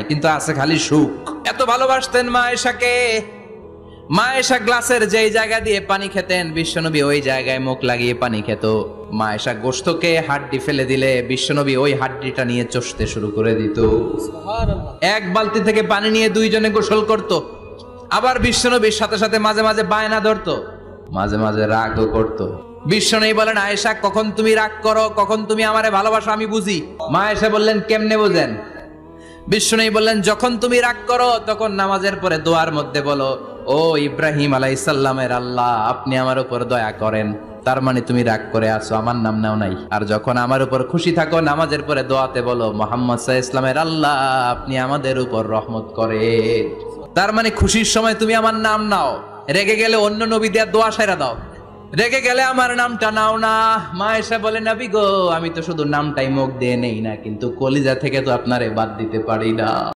কিন্তু আছে খালি সুখ। এত ভালোবাসতেন মা আয়েশাকে। মা আয়েশা গ্লাসের যেই জায়গা দিয়ে পানি খেতেন, বিশ্বনবী ওই জায়গায় মুখ লাগিয়ে পানি খেত। মা আয়েশা গোশতকে হাড্ডি ফেলে দিলে বিশ্বনবী ওই হাড্ডিটা নিয়ে চষতে শুরু করে দিত। এক বালতি থেকে পানি নিয়ে দুইজনে গোসল করত। আবার বিশ্বনবীর সাথে সাথে মাঝে মাঝে বায়না ধরতো, মাঝে মাঝে রাগও করতো। বিশ্বনবী বলেন, আয়েশা কখন তুমি রাগ করো, কখন তুমি আমারে ভালোবাসো আমি বুঝি। মা আয়েশা বললেন, কেমনে বুঝেন? বিশ্বনবী বললেন, যখন তুমি রাগ করো তখন নামাজের পরে দোয়ার মধ্যে বলো, ও ইব্রাহিম আলাইহিস সালামের আল্লাহ, আপনি আমার উপর দয়া করেন। তার মানে তুমি রাগ করে আছো, আমার নাম নাও নাই। আর যখন আমার উপর খুশি থাকো নামাজের পরে দোয়াতে বলো, মুহাম্মদ সাল্লাল্লাহু আলাইহি ওয়াসাল্লামের আল্লাহ, আপনি আমাদের উপর রহমত করেন। তার মানে খুশির সময় তুমি আমার নাম নাও, রেগে গেলে অন্য নবী দেয়া দোয়া সাইরা দাও, রেগে গেলে আমার নামটা নাও না। মা আয়েশা বলে, নবী গো, আমি তো শুধু নামটাই মুখ দিয়ে নেই না, কিন্তু কলিজা থেকে তো আপনারে বাদ দিতে পারি না।